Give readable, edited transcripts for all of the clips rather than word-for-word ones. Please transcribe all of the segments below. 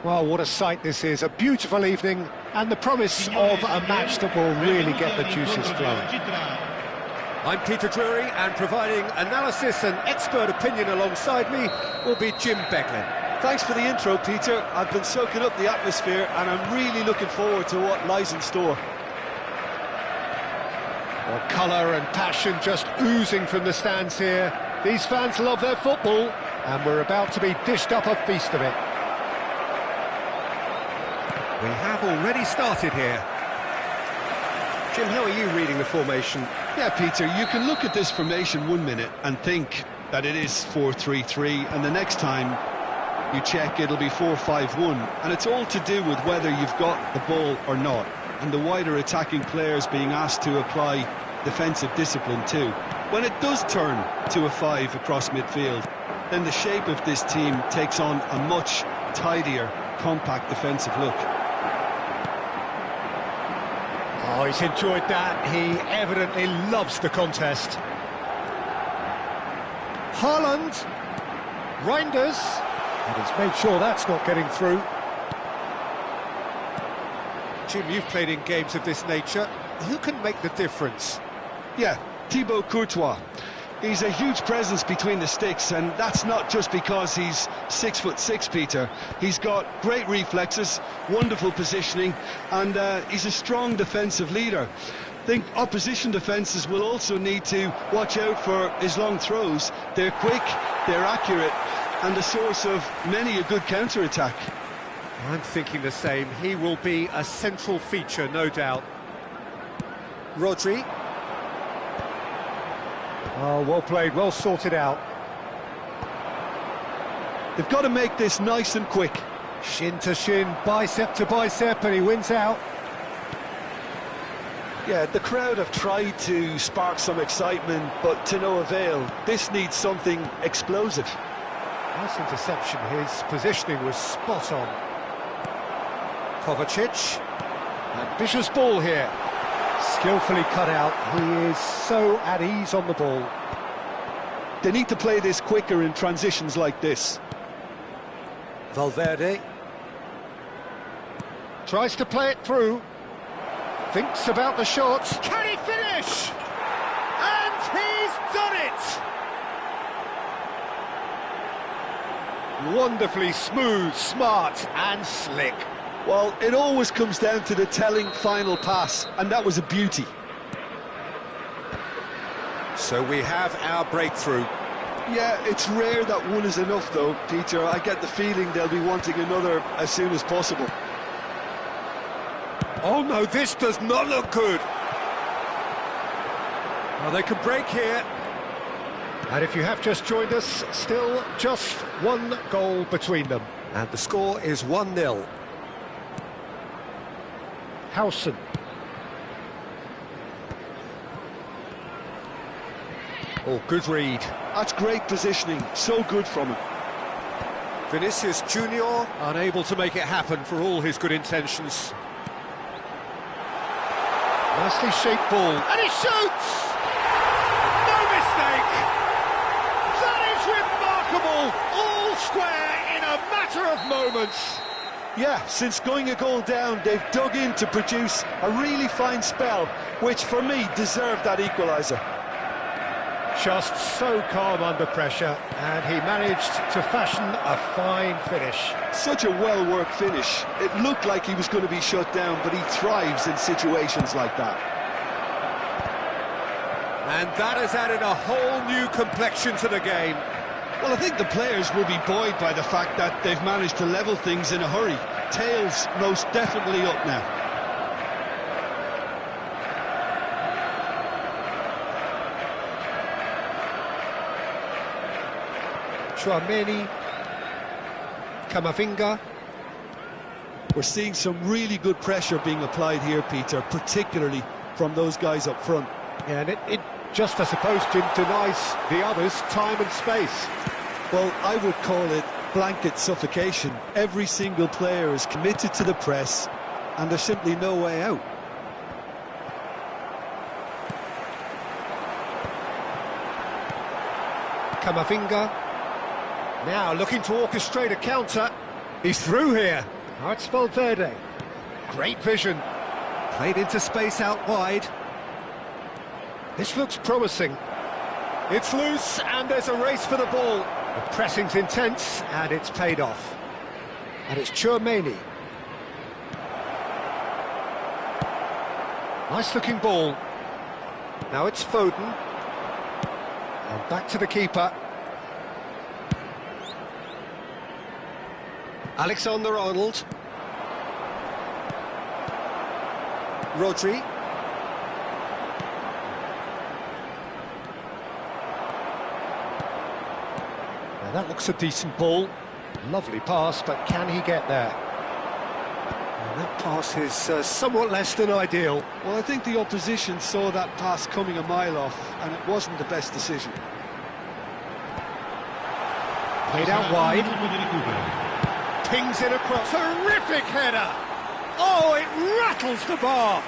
Well, what a sight this is, a beautiful evening, and the promise of a match that will really get the juices flowing. I'm Peter Drury, and providing analysis and expert opinion alongside me will be Jim Beglin. Thanks for the intro, Peter. I've been soaking up the atmosphere, and I'm really looking forward to what lies in store. Well, colour and passion just oozing from the stands here. These fans love their football, and we're about to be dished up a feast of it. We have already started here. Jim, how are you reading the formation? Yeah, Peter, you can look at this formation 1 minute and think that it is 4-3-3, and the next time you check it'll be 4-5-1, and it's all to do with whether you've got the ball or not, and the wider attacking players being asked to apply defensive discipline too. When it does turn to a 5 across midfield, then the shape of this team takes on a much tidier, compact defensive look. Oh, he's enjoyed that. He evidently loves the contest. Haaland. Reinders. And he's made sure that's not getting through. Jim, you've played in games of this nature. Who can make the difference? Yeah, Thibaut Courtois. He's a huge presence between the sticks, and that's not just because he's 6'6", Peter. He's got great reflexes, wonderful positioning, and he's a strong defensive leader. I think opposition defences will also need to watch out for his long throws. They're quick, they're accurate, and a source of many a good counter-attack. I'm thinking the same. He will be a central feature, no doubt. Rodri. Oh, well played, well sorted out. They've got to make this nice and quick. Shin to shin, bicep to bicep, and he wins out. Yeah, the crowd have tried to spark some excitement, but to no avail. This needs something explosive. Nice interception, his positioning was spot on. Kovacic. Ambitious ball here. Skillfully cut out, he is so at ease on the ball. They need to play this quicker in transitions like this. Valverde. Tries to play it through. Thinks about the shot. Can he finish? And he's done it! Wonderfully smooth, smart and slick. Well, it always comes down to the telling final pass, and that was a beauty. So we have our breakthrough. Yeah, it's rare that one is enough though, Peter. I get the feeling they'll be wanting another as soon as possible. Oh no, this does not look good. Well, they could break here. And if you have just joined us, still just one goal between them. And the score is 1-0. Howson. Oh, good read. That's great positioning, so good from him. Vinicius Junior unable to make it happen for all his good intentions. Nicely shaped ball. And he shoots! No mistake! That is remarkable! All square in a matter of moments. Yeah, since going a goal down, they've dug in to produce a really fine spell, which for me deserved that equaliser. Just so calm under pressure, and he managed to fashion a fine finish. Such a well-worked finish. It looked like he was going to be shut down, but he thrives in situations like that. And that has added a whole new complexion to the game. Well, I think the players will be buoyed by the fact that they've managed to level things in a hurry. Tails most definitely up now. Chouameni, Camavinga. We're seeing some really good pressure being applied here, Peter, particularly from those guys up front. Yeah, and it just, I suppose, Jim, denies the others time and space. Well, I would call it blanket suffocation. Every single player is committed to the press, and there's simply no way out. Camavinga. Now looking to orchestrate a counter. He's through here. Now it's Valverde. Great vision. Played into space out wide. This looks promising. It's loose and there's a race for the ball. The pressing's intense and it's paid off. And it's Tchouaméni. Nice looking ball. Now it's Foden. And back to the keeper. Alexander-Arnold. Rodri. Now that looks a decent ball. Lovely pass, but can he get there? And that pass is somewhat less than ideal. Well, I think the opposition saw that pass coming a mile off, and it wasn't the best decision. Played out wide. Pings in across. Terrific header! Oh, it rattles the bar!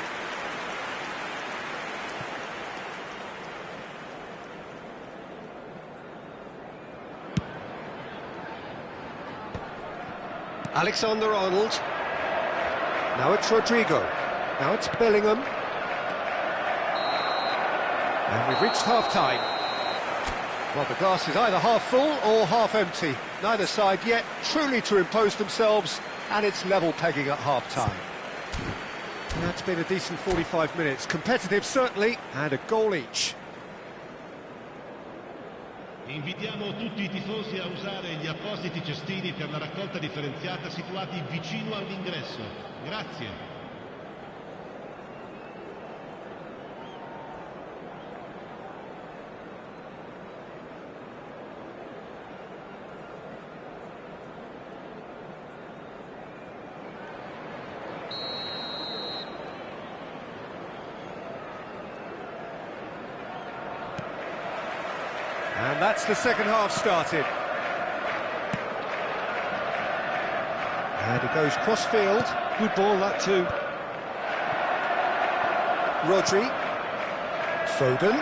Alexander-Arnold. Now it's Rodrigo. Now it's Bellingham. And we've reached half-time. Well, the glass is either half full or half empty. Neither side yet truly to impose themselves, and it's level pegging at half-time. That's been a decent 45 minutes. Competitive, certainly, and a goal each. Invitiamo tutti I tifosi a usare gli appositi cestini per la raccolta differenziata situati vicino all'ingresso. Grazie. And that's the second half started. And it goes cross-field. Good ball, that too. Rodri. Foden.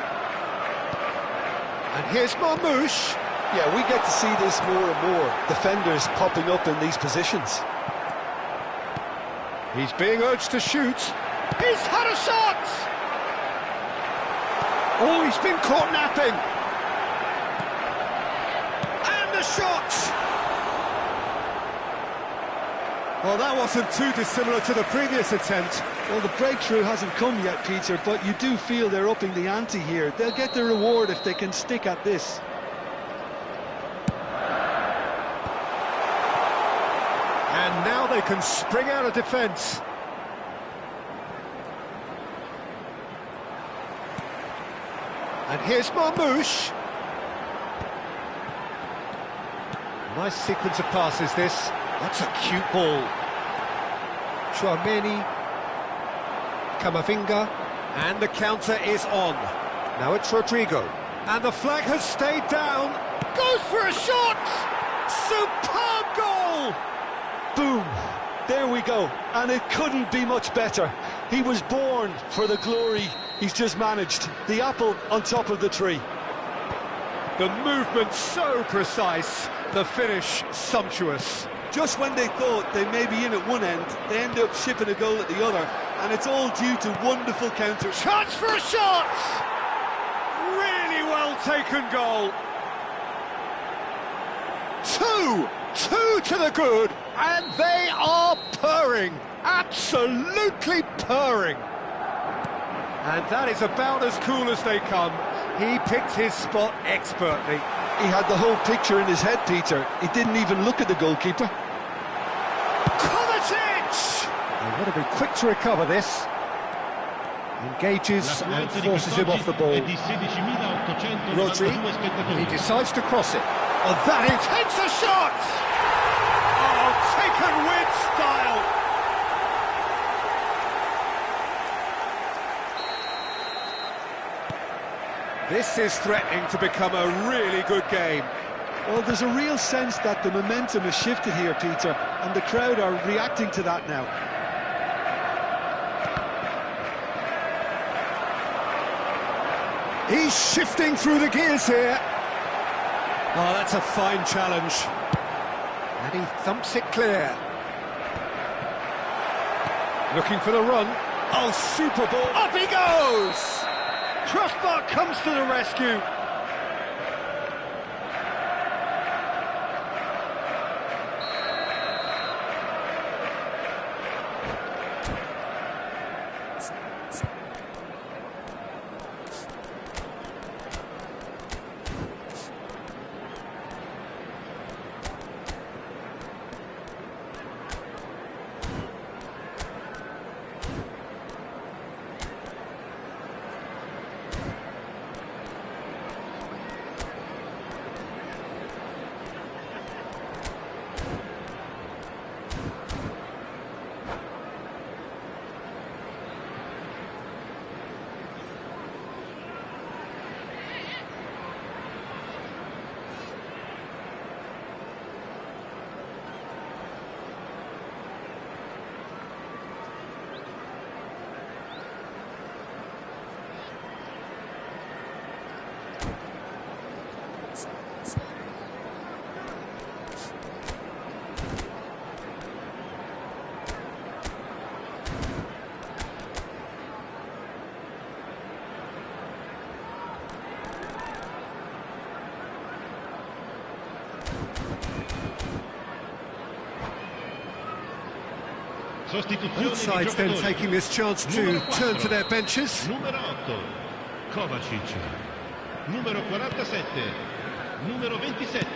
And here's Marmoush. Yeah, we get to see this more and more. Defenders popping up in these positions. He's being urged to shoot. He's had a shot! Oh, he's been caught napping. Shot! Well, that wasn't too dissimilar to the previous attempt. Well, the breakthrough hasn't come yet, Peter, but you do feel they're upping the ante here. They'll get the reward if they can stick at this. And now they can spring out of defence. And here's Marmoush. Nice sequence of passes, this. That's a cute ball. Tchouaméni. Camavinga. And the counter is on. Now it's Rodrigo. And the flag has stayed down. Goes for a shot! Superb goal! Boom! There we go. And it couldn't be much better. He was born for the glory he's just managed. The apple on top of the tree. The movement so precise. The finish sumptuous. Just when they thought they may be in at one end, they end up shipping a goal at the other, and it's all due to wonderful counter. Chance for a shot! Really well taken goal. Two to the good, and they are purring, absolutely purring. And that is about as cool as they come. He picked his spot expertly. He had the whole picture in his head, Peter. He didn't even look at the goalkeeper. Kovacic! They want to be quick to recover this. Engages and forces him off the ball. Rodri, he decides to cross it. Oh, that is... Takes a shot! Oh, taken with style! This is threatening to become a really good game. Well, there's a real sense that the momentum has shifted here, Peter, and the crowd are reacting to that now. He's shifting through the gears here. Oh, that's a fine challenge. And he thumps it clear. Looking for the run. Oh, super ball. Up he goes! Crossbar comes to the rescue. Both sides then taking this chance to turn to their benches. Numero 8, Kovacic. Numero 47, numero 27.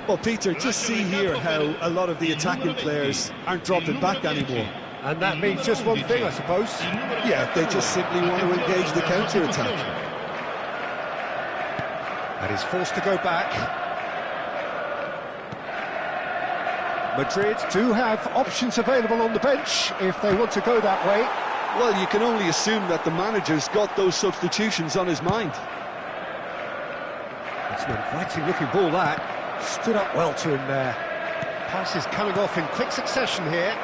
Well, Peter, just see here how a lot of the attacking players aren't dropping back anymore. And that means just one thing, I suppose. Yeah, they just simply want to engage the counter-attack. And he's forced to go back. Madrid do have options available on the bench if they want to go that way. Well, you can only assume that the manager's got those substitutions on his mind. It's an inviting looking ball that. Stood up well to him there. Passes coming off in quick succession here.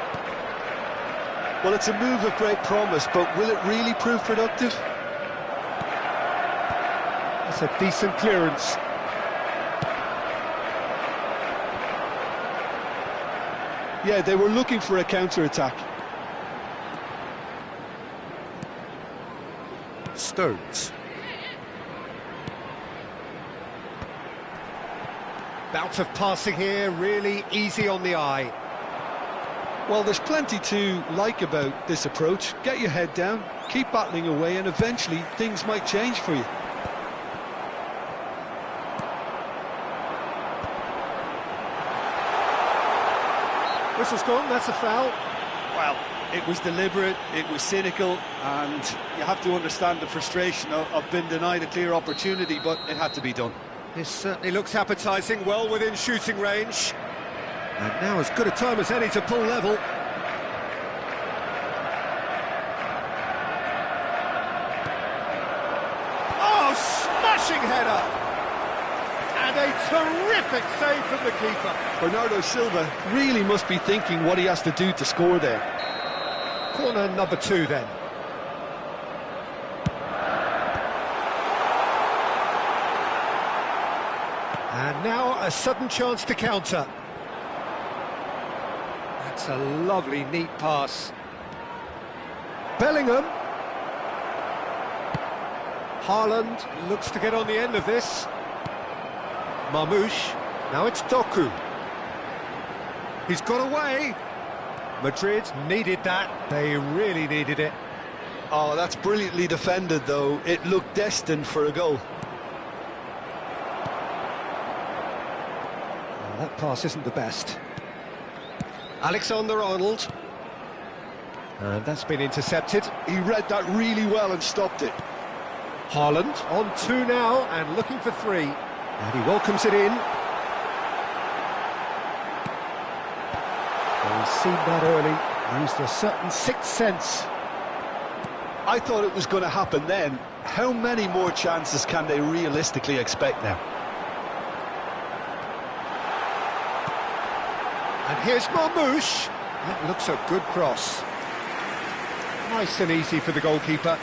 Well, it's a move of great promise, but will it really prove productive? That's a decent clearance. Yeah, they were looking for a counter-attack. Stones. Bout of passing here, really easy on the eye. Well, there's plenty to like about this approach. Get your head down, keep battling away, and eventually things might change for you. Whistle's gone, that's a foul. Well, it was deliberate, it was cynical, and you have to understand the frustration of being denied a clear opportunity, but it had to be done. This certainly looks appetising, well within shooting range. And now as good a time as any to pull level. Oh, smashing header! And a terrific save from the keeper. Bernardo Silva really must be thinking what he has to do to score there. Corner number 2 then. And now a sudden chance to counter. That's a lovely, neat pass. Bellingham. Haaland looks to get on the end of this. Marmoush. Now it's Doku. He's got away. Madrid needed that. They really needed it. Oh, that's brilliantly defended, though. It looked destined for a goal. Well, that pass isn't the best. Alexander-Arnold. And that's been intercepted. He read that really well and stopped it. Haaland on 2 now and looking for 3. And he welcomes it in. Well, he's seen that early, used a certain sixth sense. I thought it was going to happen then. How many more chances can they realistically expect now? And here's Marmoush. That looks a good cross. Nice and easy for the goalkeeper.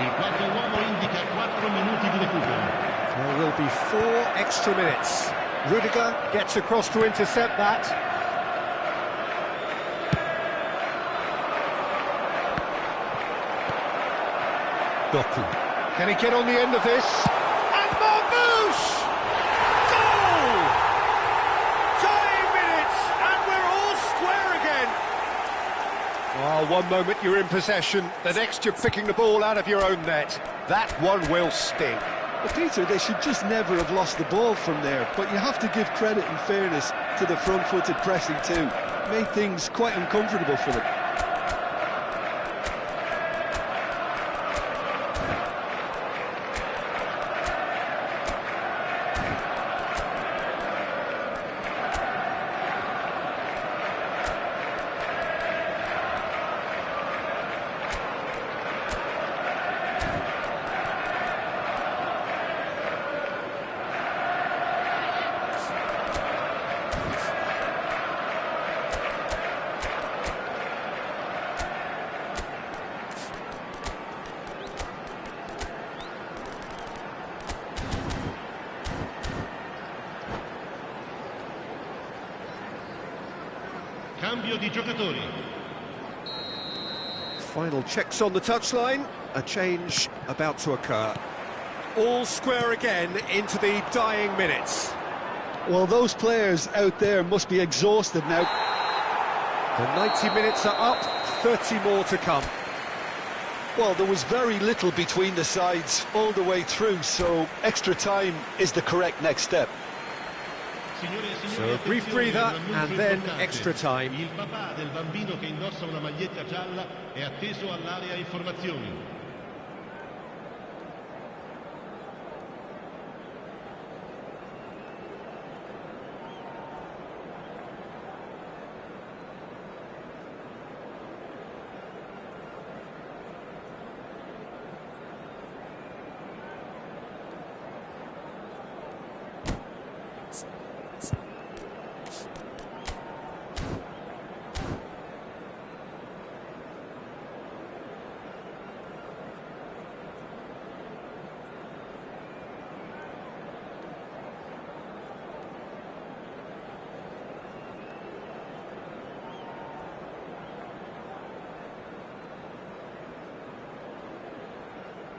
Il quarto uomo indica 4 minuti di recupero. There will be 4 extra minutes. Rudiger gets across to intercept that. Doku. Can he get on the end of this? And Marmoush! Goal! Dying minutes, and we're all square again. Well, one moment you're in possession, the next you're picking the ball out of your own net. That one will sting. Well, Peter, they should just never have lost the ball from there, but you have to give credit and fairness to the front-footed pressing too. Made things quite uncomfortable for them. Cambio di giocatori. Final checks on the touchline, a change about to occur. All square again into the dying minutes. Well, those players out there must be exhausted now. The 90 minutes are up, 30 more to come. Well, there was very little between the sides all the way through, so extra time is the correct next step. So a brief breather and then extra time. Il papà del bambino che indossa una maglietta gialla è atteso all'area informazioni.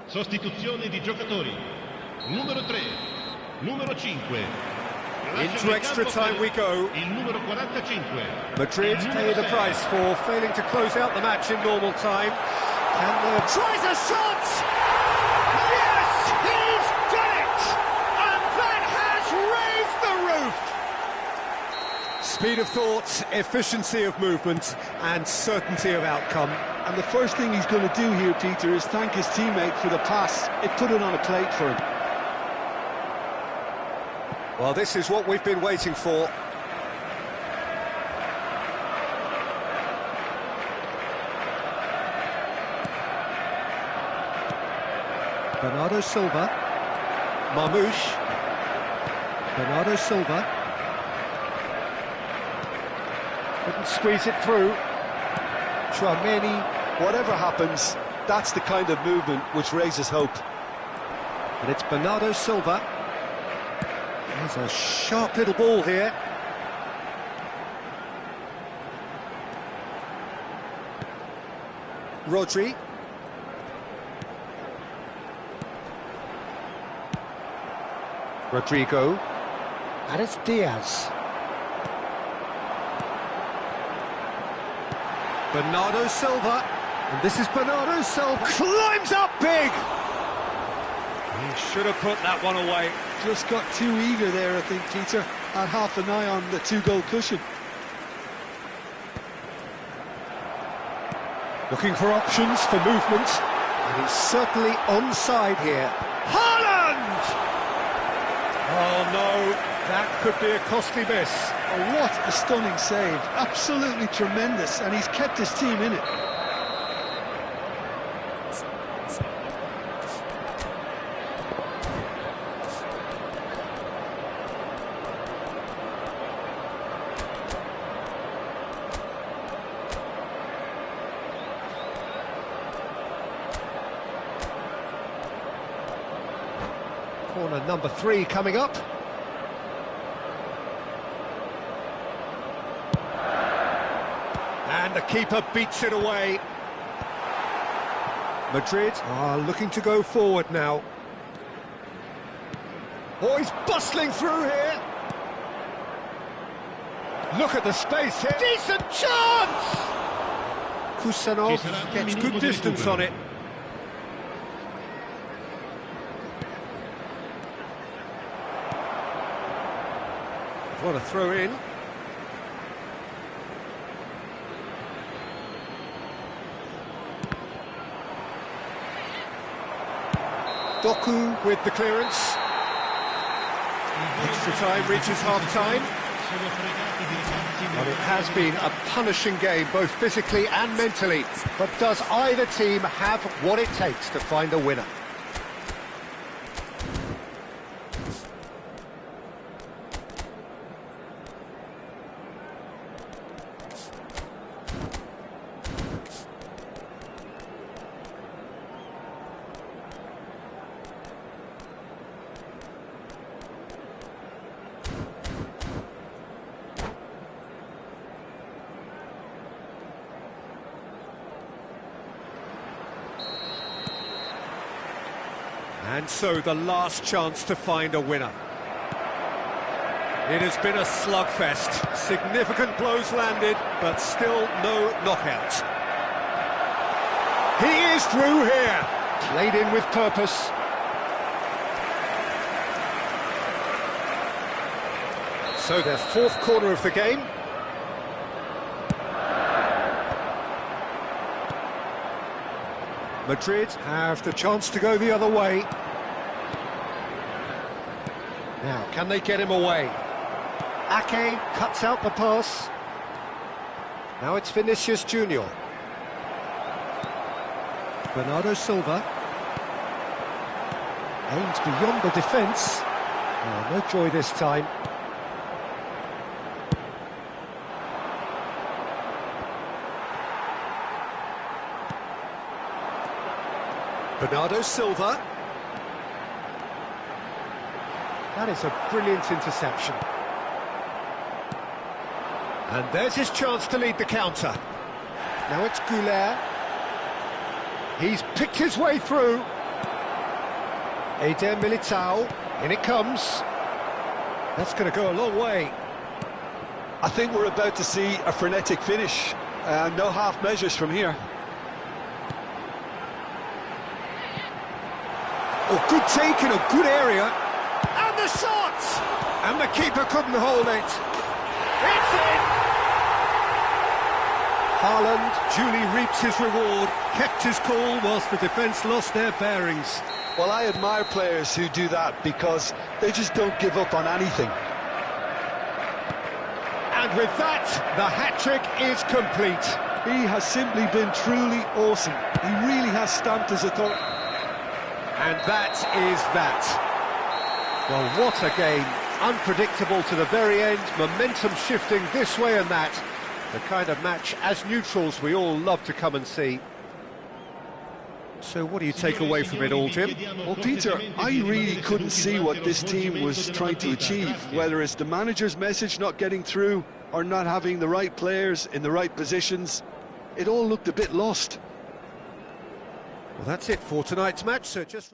Sostituzione di giocatori. Numero 3, numero 5. Into extra time we go. Il numero 45. Madrid pay the price for failing to close out the match in normal time. Tries a shot! Yes, he's done it! And that has raised the roof! Speed of thought, efficiency of movement, and certainty of outcome. And the first thing he's going to do here, Peter, is thank his teammate for the pass. It put it on a plate for him. Well, this is what we've been waiting for. Bernardo Silva. Marmoush. Bernardo Silva. Couldn't squeeze it through. Chouameni. Whatever happens, that's the kind of movement which raises hope. And it's Bernardo Silva. There's a sharp little ball here. Rodri. Rodrigo. And it's Diaz. Bernardo Silva. And this is Bernardo Silva. Climbs up big! He should have put that one away. Just got too eager there, I think, Peter. Had half an eye on the two-goal cushion. Looking for options for movement. And he's certainly onside here. Haaland! Oh no, that could be a costly miss. Oh, what a stunning save. Absolutely tremendous, and he's kept his team in it. Corner number 3 coming up. And the keeper beats it away. Madrid are looking to go forward now. Oh, he's bustling through here. Look at the space here. Decent chance! Kusanov gets good distance on it. What a throw in. Doku with the clearance. Extra time reaches half-time. Well, it has been a punishing game, both physically and mentally. But does either team have what it takes to find a winner? And so the last chance to find a winner. It has been a slugfest. Significant blows landed, but still no knockout. He is through here. Played in with purpose. So their 4th corner of the game. Madrid have the chance to go the other way. Now, can they get him away? Ake cuts out the pass. Now it's Vinicius Junior. Bernardo Silva. Aims beyond the defence. Oh, no joy this time. Bernardo Silva. That is a brilliant interception. And there's his chance to lead the counter. Now it's Goulet. He's picked his way through. Eder Militao. In it comes. That's going to go a long way. I think we're about to see a frenetic finish. No half measures from here. Oh, good take in a good area. And the shot! And the keeper couldn't hold it. It's in! Haaland duly reaps his reward, kept his cool whilst the defence lost their bearings. Well, I admire players who do that because they just don't give up on anything. And with that, the hat-trick is complete. He has simply been truly awesome. He really has stamped his authority. And that is that. Well, what a game. Unpredictable to the very end, momentum shifting this way and that. The kind of match, as neutrals, we all love to come and see. So what do you take away from it all, Jim? Well, Peter, I really couldn't see what this team was trying to achieve, whether it's the manager's message not getting through or not having the right players in the right positions. It all looked a bit lost. Well, that's it for tonight's match, so just...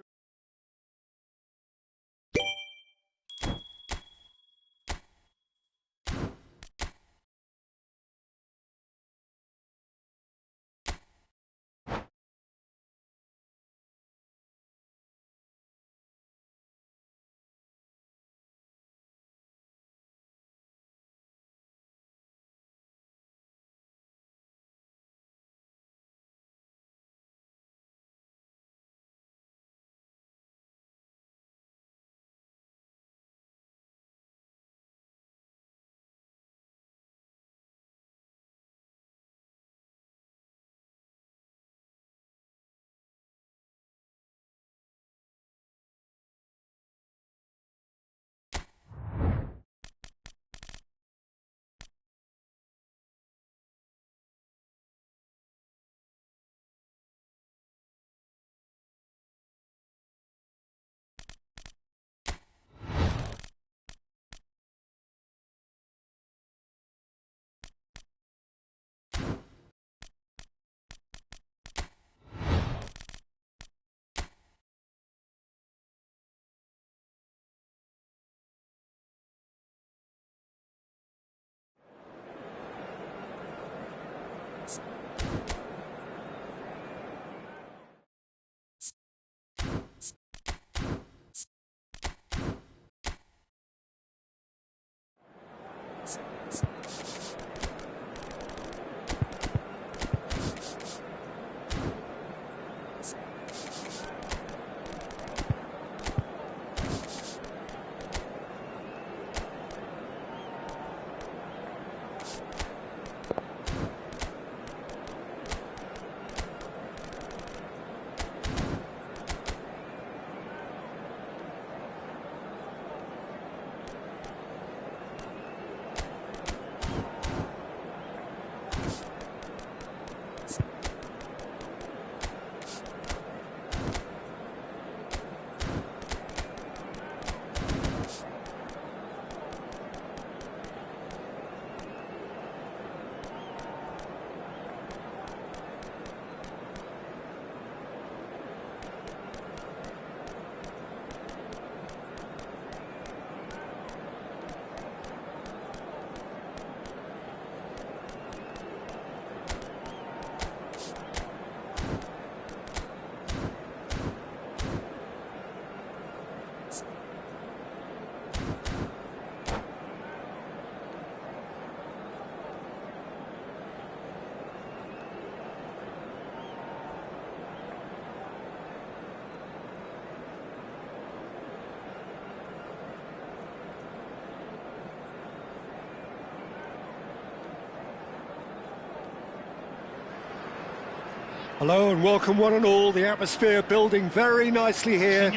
Hello and welcome one and all, the atmosphere building very nicely here.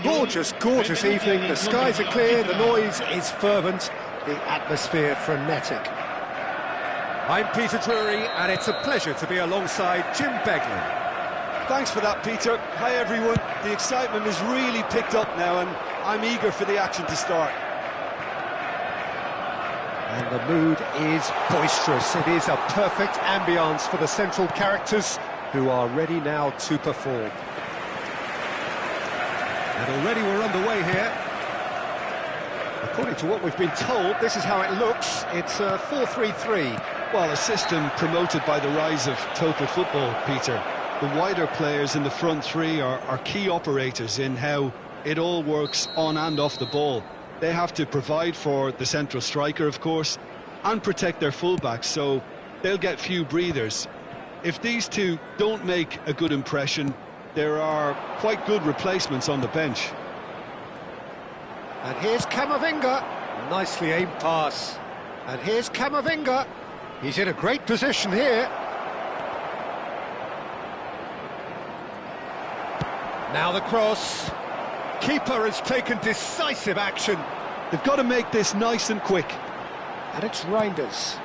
Gorgeous, gorgeous evening, the skies are clear, the noise is fervent, the atmosphere frenetic. I'm Peter Drury and it's a pleasure to be alongside Jim Beglin. Thanks for that, Peter. Hi everyone. The excitement has really picked up now and I'm eager for the action to start. And the mood is boisterous, it is a perfect ambience for the central characters who are ready now to perform. And already we're underway here. According to what we've been told, this is how it looks. It's a 4-3-3. Well, a system promoted by the rise of total football, Peter. The wider players in the front three are key operators in how it all works on and off the ball. They have to provide for the central striker, of course, and protect their fullbacks, so they'll get few breathers. If these two don't make a good impression, there are quite good replacements on the bench. And here's Camavinga. Nicely aimed pass. And here's Camavinga. He's in a great position here. Now the cross. Keeper has taken decisive action. They've got to make this nice and quick. And it's Reinders.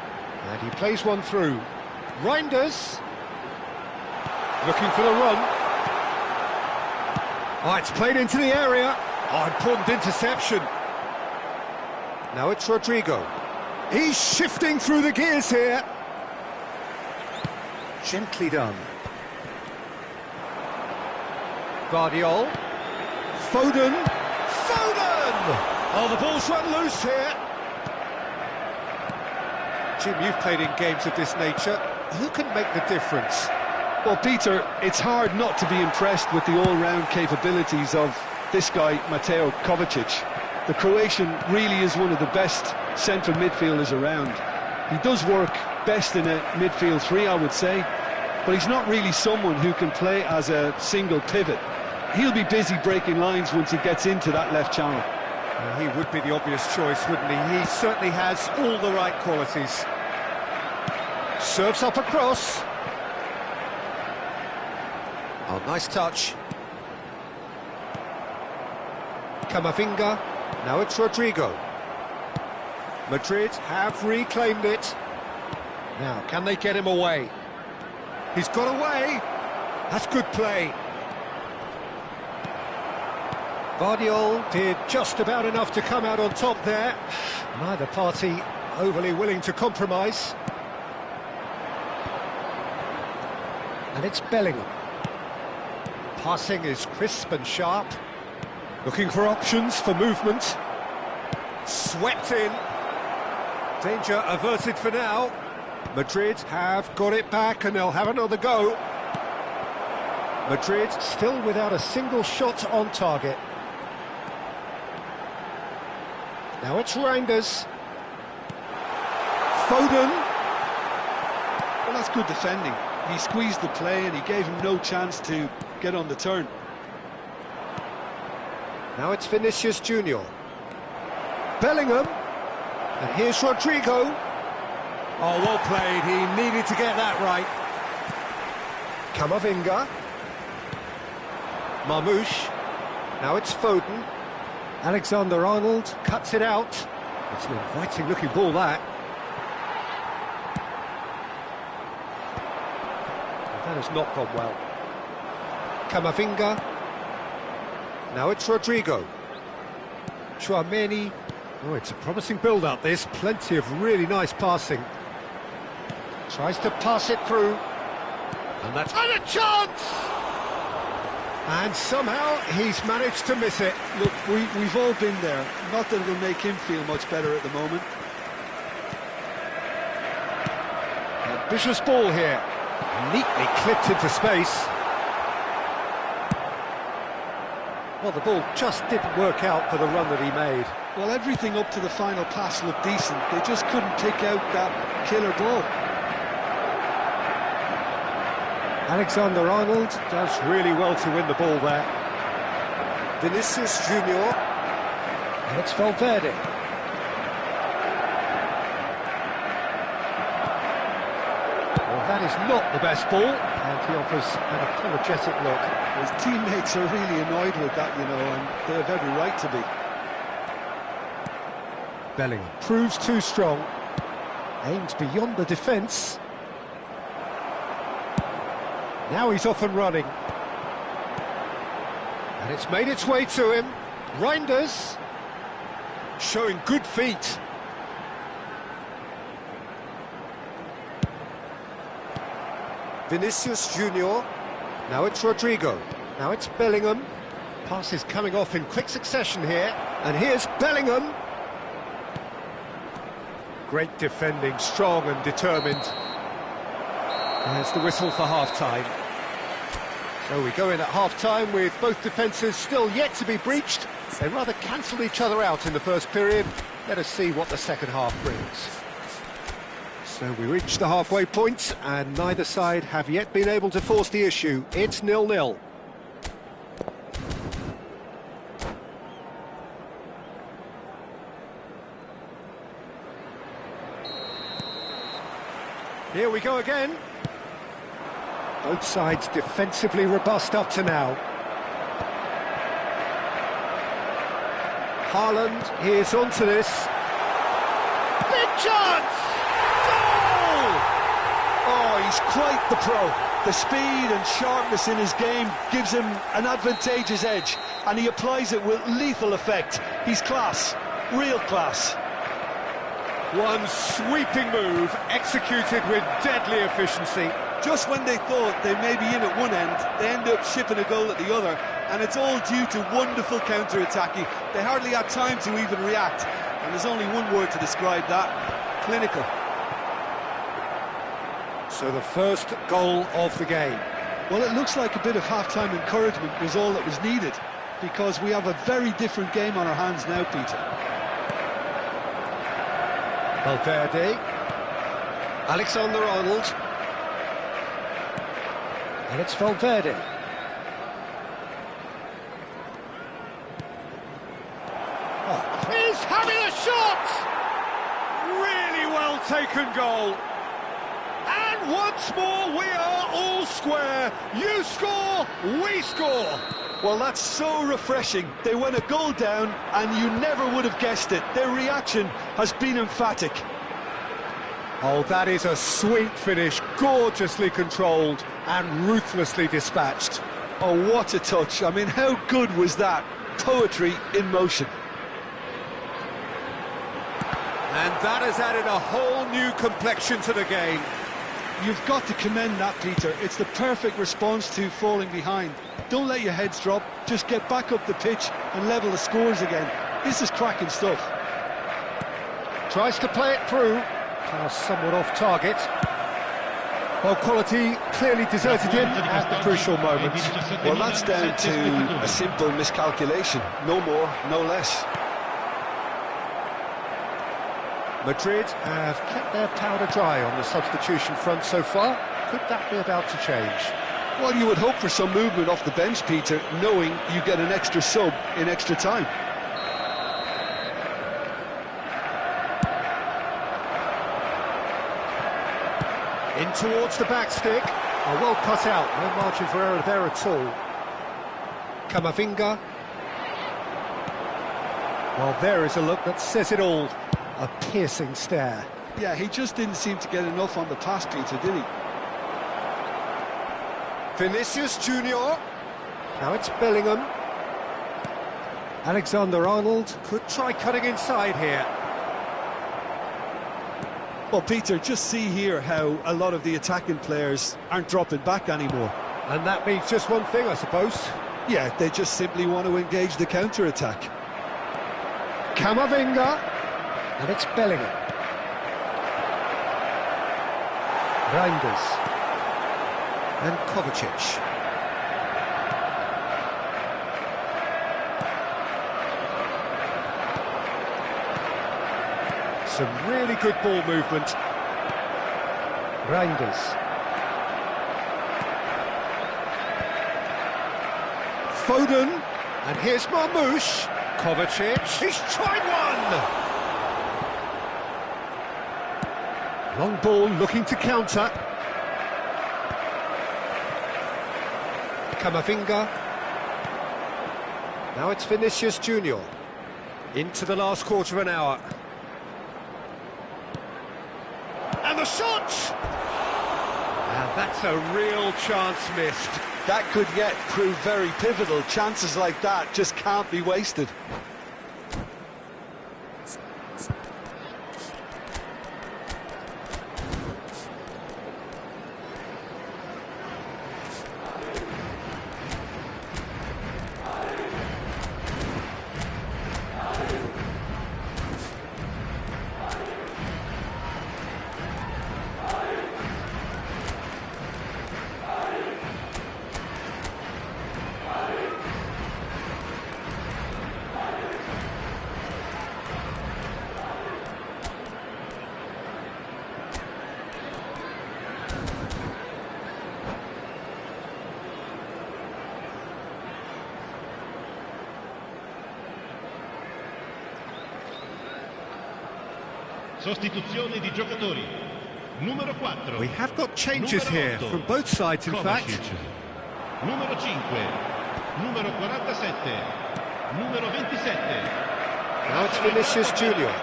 And he plays one through. Reinders. Looking for the run. Oh, it's played into the area. Oh, important interception. Now it's Rodrigo. He's shifting through the gears here. Gently done. Guardiol. Foden. Foden! Oh, the ball's run loose here. Jim, you've played in games of this nature. Who can make the difference? Well, Peter, it's hard not to be impressed with the all-round capabilities of this guy, Mateo Kovacic. The Croatian really is one of the best central midfielders around. He does work best in a midfield three, I would say, but he's not really someone who can play as a single pivot. He'll be busy breaking lines once he gets into that left channel. Well, he would be the obvious choice, wouldn't he? He certainly has all the right qualities. Serves up a cross. Oh, nice touch. Camavinga. Now it's Rodrigo. Madrid have reclaimed it. Now, can they get him away? He's got away. That's good play. Guardiol did just about enough to come out on top there. Neither party overly willing to compromise. And it's Bellingham. Passing is crisp and sharp. Looking for options for movement. Swept in. Danger averted for now. Madrid have got it back and they'll have another go. Madrid still without a single shot on target. Now it's Reinders. Foden. Well, that's good defending. He squeezed the play and he gave him no chance to get on the turn. Now it's Vinicius Junior. Bellingham. And here's Rodrigo. Oh, well played. He needed to get that right. Camavinga. Marmoush. Now it's Foden. Alexander-Arnold cuts it out. It's an inviting looking ball, that. That has not gone well. Camavinga. Now it's Rodrigo. Chouameni. Oh, it's a promising build-up, this. Plenty of really nice passing. Tries to pass it through. And that's... And a chance! And somehow he's managed to miss it. Look, we've all been there. Not that it'll make him feel much better at the moment. Ambitious ball here. Neatly clipped into space. Well, the ball just didn't work out for the run that he made. Well, everything up to the final pass looked decent. They just couldn't pick out that killer ball. Alexander-Arnold does really well to win the ball there. Vinicius Junior. And it's Valverde. Well, that is not the best ball, and he offers an apologetic look. His teammates are really annoyed with that, you know, and they have every right to be. Bellingham proves too strong. Aims beyond the defence. Now he's off and running. And it's made its way to him. Reinders. Showing good feet. Vinicius Junior. Now it's Rodrigo. Now it's Bellingham. Pass is coming off in quick succession here. And here's Bellingham. Great defending, strong and determined. There's the whistle for half-time. So we go in at half-time with both defences still yet to be breached. They rather cancelled each other out in the first period. Let us see what the second half brings. So we reach the halfway point, and neither side have yet been able to force the issue. It's 0-0. Here we go again. Both sides defensively robust up to now. Haaland, here's onto this. Big chance! Goal! Oh, he's quite the pro. The speed and sharpness in his game gives him an advantageous edge, and he applies it with lethal effect. He's class, real class. One sweeping move, executed with deadly efficiency. Just when they thought they may be in at one end, they end up shipping a goal at the other, and it's all due to wonderful counter-attacking. They hardly had time to even react, and there's only one word to describe that: clinical. So the first goal of the game. Well, it looks like a bit of half-time encouragement was all that was needed, because we have a very different game on our hands now, Peter. Valverde. Alexander-Arnold. And it's Valverde. Oh, he's having a shot! Really well taken goal. And once more we are all square. You score, we score. Well, that's so refreshing. They went a goal down, and you never would have guessed it. Their reaction has been emphatic. Oh, that is a sweet finish, gorgeously controlled and ruthlessly dispatched. Oh, what a touch. I mean, how good was that? Poetry in motion. And that has added a whole new complexion to the game. You've got to commend that, Peter. It's the perfect response to falling behind. Don't let your heads drop, just get back up the pitch and level the scores again. This is cracking stuff. Tries to play it through. Pass somewhat off target. Well, quality clearly deserted him at the crucial moment. Well, that's down to a simple miscalculation. No more, no less. Madrid have kept their powder dry on the substitution front so far. Could that be about to change? Well, you would hope for some movement off the bench, Peter, knowing you get an extra sub in extra time. In towards the back stick. Oh, well cut out, no margin for error there at all. Camavinga. Well, there is a look that says it all. A piercing stare. Yeah, he just didn't seem to get enough on the pass, Peter, did he? Vinicius Junior. Now it's Bellingham. Alexander-Arnold could try cutting inside here. Well, Peter, just see here how a lot of the attacking players aren't dropping back anymore. And that means just one thing, I suppose. Yeah, they just simply want to engage the counter-attack. Camavinga. And it's Bellingham. Reinders. And Kovacic. Some really good ball movement. Reinders. Foden. And here's Marmoush. Kovacic. He's tried one! Long ball looking to counter. Camavinga. Now it's Vinicius Junior. Into the last quarter of an hour. And the shot! And that's a real chance missed. That could yet prove very pivotal. Chances like that just can't be wasted. Sostituzione di giocatori. Numero 4. We have got changes here from both sides, in fact. Numero 5. Numero 47. Numero 27. Now it's Vinicius Junior.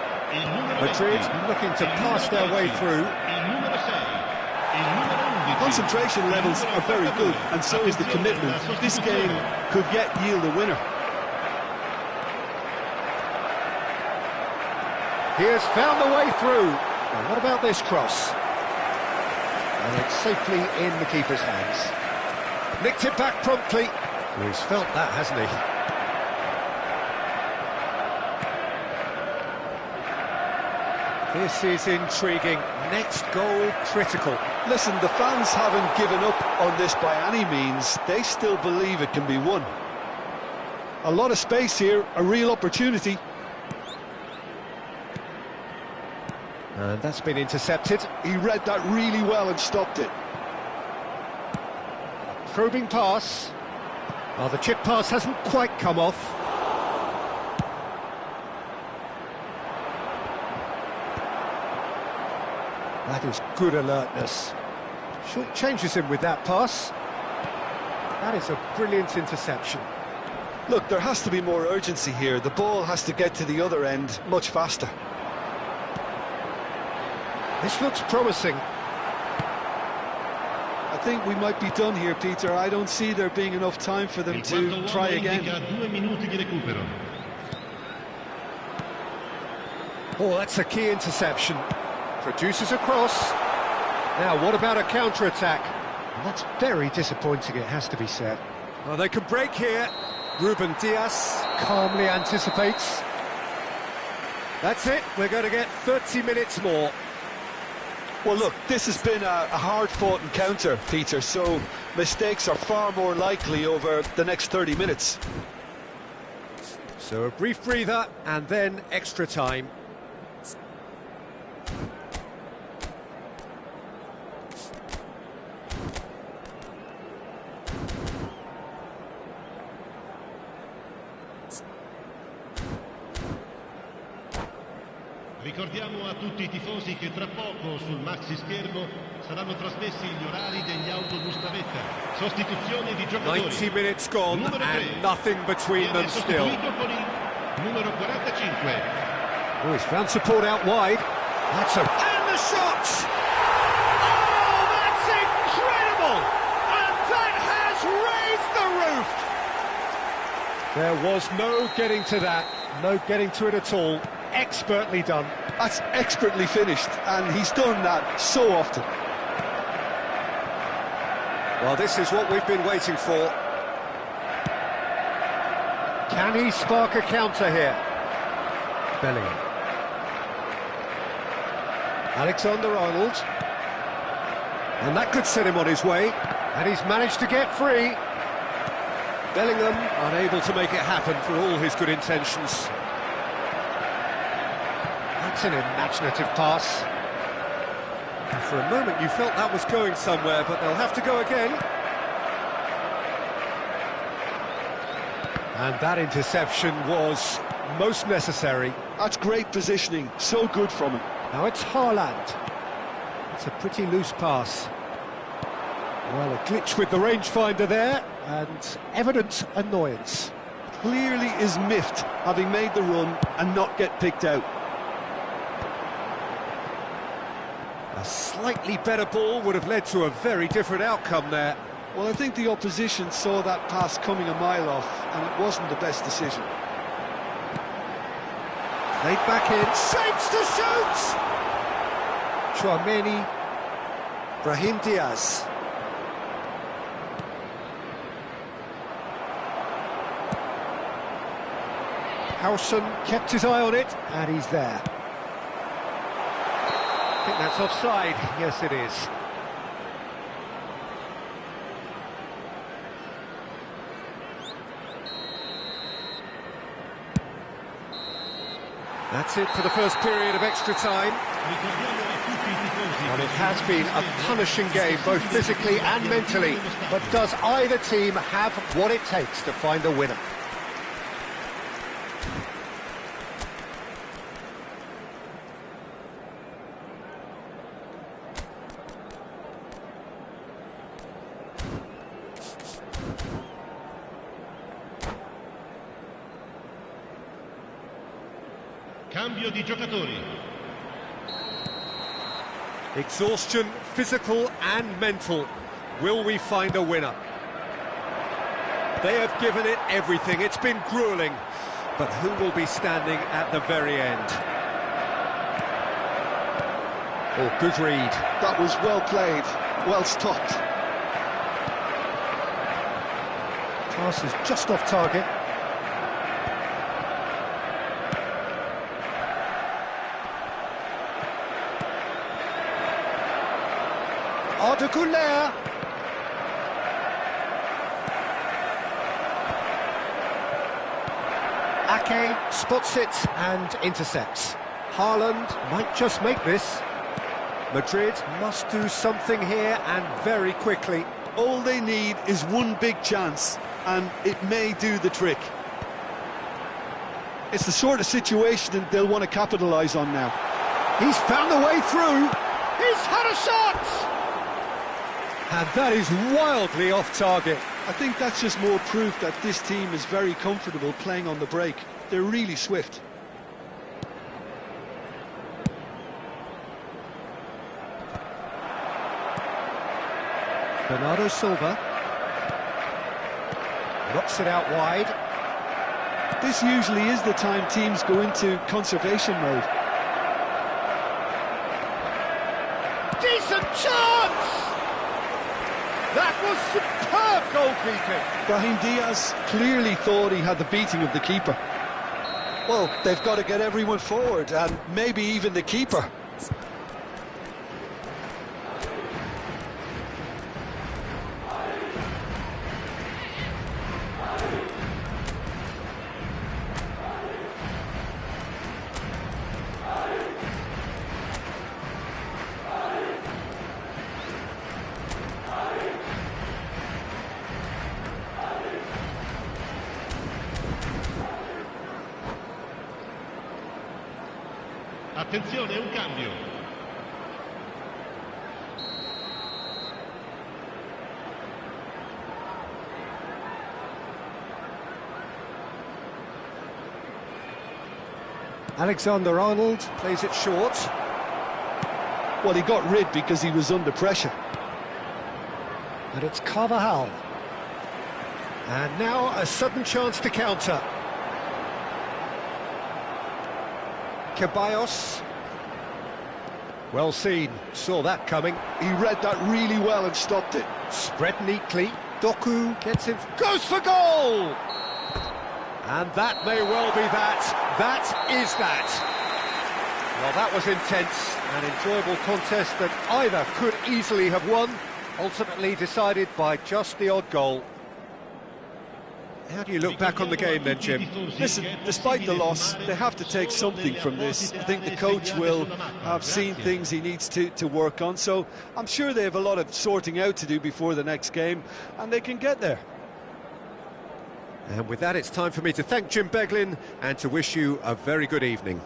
Madrid looking to pass their way through. Concentration levels are very good, and so is the commitment. This game could yet yield a winner. He has found the way through. And what about this cross? And it's safely in the keeper's hands. Nicked it back promptly. Well, he's felt that, hasn't he? This is intriguing. Next goal critical. Listen, the fans haven't given up on this by any means. They still believe it can be won. A lot of space here, a real opportunity. And that's been intercepted. He read that really well and stopped it. Probing pass. Oh, the chip pass hasn't quite come off. That is good alertness. Short changes him with that pass. That is a brilliant interception. Look, there has to be more urgency here. The ball has to get to the other end much faster. This looks promising. I think we might be done here, Peter. I don't see there being enough time for them to try again. 2 minuti di recupero. Oh, that's a key interception. Produces a cross. Now, what about a counter-attack? That's very disappointing, it has to be said. Oh, they can break here. Ruben Dias calmly anticipates. That's it, we're going to get 30 minutes more. Well, look, this has been a hard-fought encounter, Peter, so mistakes are far more likely over the next 30 minutes. So a brief breather, and then extra time. Ricordiamo a tutti i tifosi che tra poco sul maxi schermo saranno trasmessi gli orari degli autobus navetta. Sostituzione di giocatori. 90 minutes gone numero 3, and nothing between them still. Con il numero 45. Oh, he's found support out wide. That's a... And the shot! Oh, that's incredible! And that There was no getting to that, no getting to it at all. Expertly done. That's expertly finished, and he's done that so often. Well, this is what we've been waiting for. Can he spark a counter here? Bellingham. Alexander-Arnold. And that could set him on his way. And he's managed to get free. Bellingham unable to make it happen for all his good intentions. That's an imaginative pass. And for a moment you felt that was going somewhere, but they'll have to go again. And that interception was most necessary. That's great positioning, so good from him. Now it's Haaland. It's a pretty loose pass. Well, a glitch with the rangefinder there, and evident annoyance. Clearly is miffed, having made the run and not get picked out. A slightly better ball would have led to a very different outcome there. Well, I think the opposition saw that pass coming a mile off, and it wasn't the best decision. Played back in, shapes to shoot! Chouameni, Brahim Diaz. Howson kept his eye on it, and he's there. I think that's offside. Yes, it is. That's it for the first period of extra time. And it has been a punishing game, both physically and mentally. But does either team have what it takes to find a winner? Cambio di giocatori. Exhaustion, physical and mental. Will we find a winner? They have given it everything. It's been gruelling. But who will be standing at the very end? Oh, good read. That was well played, well stopped. Pass is just off target. Ardeguler. Ake spots it and intercepts. Haaland might just make this. Madrid must do something here, and very quickly. All they need is one big chance, and it may do the trick. It's the sort of situation that they'll want to capitalise on now. He's found a way through. He's had a shot! And that is wildly off target. I think that's just more proof that this team is very comfortable playing on the break. They're really swift. Bernardo Silva knocks it out wide. This usually is the time teams go into conservation mode. Decent chance! That was superb goalkeeping. Brahim Diaz clearly thought he had the beating of the keeper. Well, they've got to get everyone forward, and maybe even the keeper. Attenzione, un cambio. Alexander-Arnold plays it short. Well, he got rid because he was under pressure. And it's Carvajal. And now a sudden chance to counter. Ceballos. Well seen, saw that coming. He read that really well and stopped it. Spread neatly. Doku gets in, goes for goal! And that may well be that. That is that. Well, that was intense, an enjoyable contest that either could easily have won, ultimately decided by just the odd goal. How do you look back on the game then, Jim? Listen, despite the loss, they have to take something from this. I think the coach will have seen things he needs to work on, so I'm sure they have a lot of sorting out to do before the next game, and they can get there. And with that, it's time for me to thank Jim Beglin and to wish you a very good evening.